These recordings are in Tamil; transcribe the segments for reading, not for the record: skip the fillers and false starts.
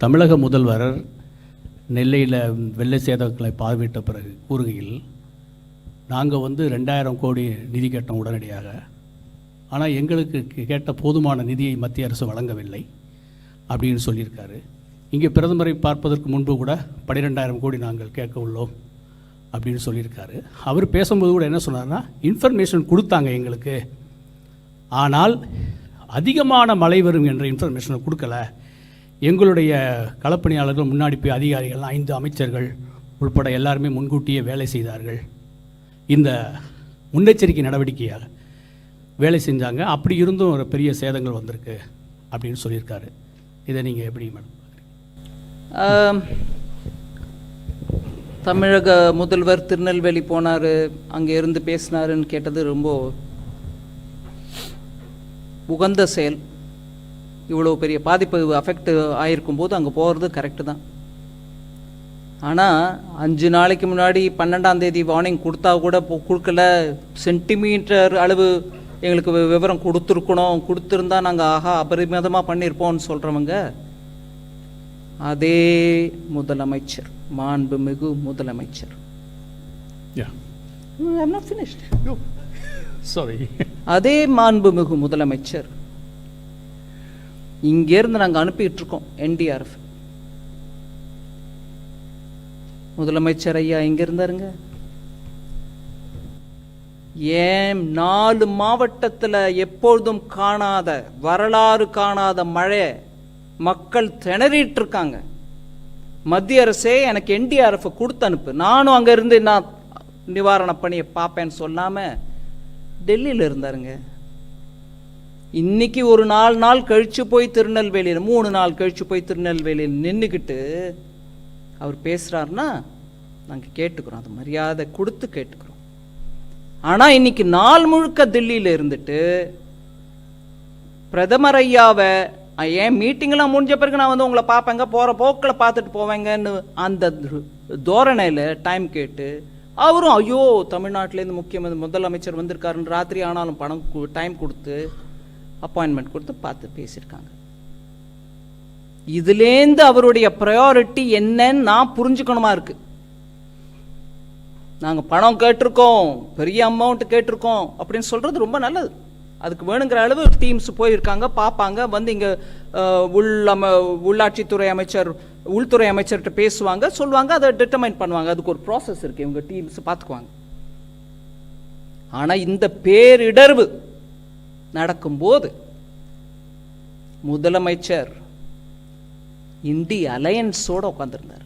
தமிழக முதல்வர் நெல்லையில் வெள்ள சேதங்களை பார்வையிட்ட பிறகு கூறுகையில் நாங்கள் 2000 கோடி நிதி கேட்டோம் உடனடியாக, ஆனால் எங்களுக்கு கேட்ட போதுமான நிதியை மத்திய அரசு வழங்கவில்லை அப்படின்னு சொல்லியிருக்காரு. இங்கே பிரதமரை பார்ப்பதற்கு முன்பு கூட 12000 கோடி நாங்கள் கேட்க உள்ளோம் அப்படின்னு சொல்லியிருக்காரு. அவர் பேசும்போது கூட என்ன சொன்னார்னா, இன்ஃபர்மேஷன் கொடுத்தாங்க எங்களுக்கு, ஆனால் அதிகமான மழை வரும் என்ற இன்ஃபர்மேஷனை கொடுக்கல. எங்களுடைய களப்பணியாளர்கள் முன்னாடி போய் அதிகாரிகள் 5 அமைச்சர்கள் உள்பட எல்லாருமே முன்கூட்டியே வேலை செய்தார்கள், இந்த முன்னெச்சரிக்கை நடவடிக்கையாக வேலை செஞ்சாங்க, அப்படி இருந்தும் ஒரு பெரிய சேதங்கள் வந்திருக்கு அப்படின்னு சொல்லியிருக்காரு. இதை நீங்கள் எப்படி மேடம்? தமிழக முதல்வர் திருநெல்வேலி போனார், அங்கே இருந்து பேசினாருன்னு கேட்டது ரொம்ப உகந்த செயல். இவ்வளோ பெரிய பாதிப்பு அஃபெக்ட் ஆகிருக்கும் போது அங்கே போகிறது கரெக்டு தான். ஆனால் 5 நாளைக்கு முன்னாடி 12ஆம் தேதி வார்னிங் கொடுத்தா கூட கொடுக்கல, சென்டிமீட்டர் அளவு எங்களுக்கு விவரம் கொடுத்துருக்கணும், கொடுத்துருந்தா நாங்கள் அபரிமிதமாக பண்ணியிருப்போம்னு சொல்கிறவங்க அதே முதலமைச்சர், மாண்புமிகு முதலமைச்சர். அதே மாண்புமிகு முதலமைச்சர் இங்கேருந்து நாங்கள் அனுப்பிட்டு இருக்கோம் NDRF. முதலமைச்சர் ஐயா இங்கே இருந்தாருங்க. ஏன் 4 மாவட்டத்தில் எப்பொழுதும் காணாத, வரலாறு காணாத மழை, மக்கள் திணறிட்டு இருக்காங்க. மத்திய அரசே எனக்கு NDRF கொடுத்து அனுப்பு, நானும் அங்கே இருந்து நான் நிவாரண பணியை பார்ப்பேன்னு சொல்லாமல் டெல்லியில் இருந்தாருங்க. இன்னைக்கு ஒரு 4 நாள் கழிச்சு போய் திருநெல்வேலியில், 3 நாள் கழிச்சு போய் திருநெல்வேலியில் நின்றுக்கிட்டு அவர் பேசுகிறாருன்னா நாங்கள் கேட்டுக்கிறோம், அது மரியாதை கொடுத்து கேட்டுக்கிறோம். ஆனால் இன்னைக்கு நாள் முழுக்க தில்லியில் இருந்துட்டு பிரதமர் ஐயாவை ஏன் மீட்டிங்கெல்லாம் முடிஞ்ச பிறகு நான் உங்களை பார்ப்பேங்க, போகிற போக்கில் பார்த்துட்டு போவேங்கன்னு அந்த தோரணையில் டைம் கேட்டு, அவரும் ஐயோ தமிழ்நாட்டிலேருந்து முதலமைச்சர் வந்திருக்காருன்னு ராத்திரி ஆனாலும் டைம் கொடுத்து அப்பாயின்மெண்ட் கொடுத்து பார்த்து பேசியிருக்காங்க. இதுலேருந்து அவருடைய ப்ரையாரிட்டி என்னன்னு நான் புரிஞ்சுக்கணுமா இருக்கு. நாங்கள் பணம் கேட்டிருக்கோம், பெரிய அமௌண்ட் கேட்டிருக்கோம் அப்படின்னு சொல்றது ரொம்ப நல்லது. அதுக்கு வேணுங்கிற அளவு டீம்ஸ் போயிருக்காங்க, பார்ப்பாங்க, இங்கே உள்ளாட்சித்துறை அமைச்சர், உள்துறை அமைச்சர்கிட்ட பேசுவாங்க, சொல்லுவாங்க, அதை டிட்டர்மைன் பண்ணுவாங்க. அதுக்கு ஒரு ப்ராசஸ் இருக்கு, இவங்க டீம்ஸ் பார்த்துக்குவாங்க. ஆனால் இந்த பேரிடர்வு நடக்கும்போது முதலமைச்சர் இந்தி அலையன்ஸோட உட்கார்ந்திருந்தார்.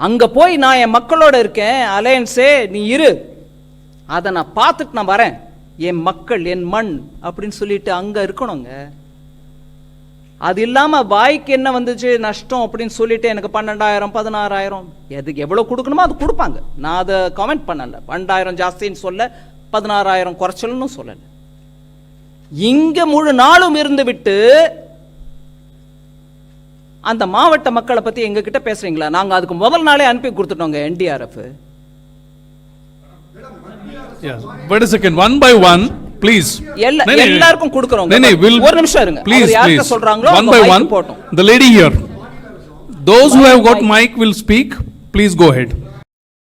அங்க போய் நான் என் மக்களோட இருக்கேன், அலையன்ஸே நீ இரு, அதை நான் பார்த்துட்டு நான் வரேன், என் மக்கள் என் மண் அப்படின்னு சொல்லிட்டு அங்க இருக்கணுங்க. அது இல்லாம வாய்க்கு என்ன வந்துச்சு நஷ்டம் அப்படின்னு சொல்லிட்டு எனக்கு 12000 16000 எதுக்கு எவ்வளவு கொடுக்கணுமோ அது கொடுப்பாங்க. நான் அதை கமெண்ட் பண்ணல, 12000 ஜாஸ்தின்னு சொல்ல, 16000 குறைச்சல்னு சொல்லல. இங்க முழு நாளும் இருந்து விட்டு அந்த மாவட்ட மக்களை பத்தி எங்க கிட்ட பேசுறீங்களா? நாங்க அதுக்கு முதல் நாளே அனுப்பி கொடுத்துட்டோங்க NDRF. Wait a second, one by one, please. எல்லாருக்கும் கொடுக்கறோம். ஒரு நிமிஷம் இருங்க. Please, யார்ட்ட சொல்றாங்களோ one by one. The lady here, those who have got mic will speak. Please go ahead.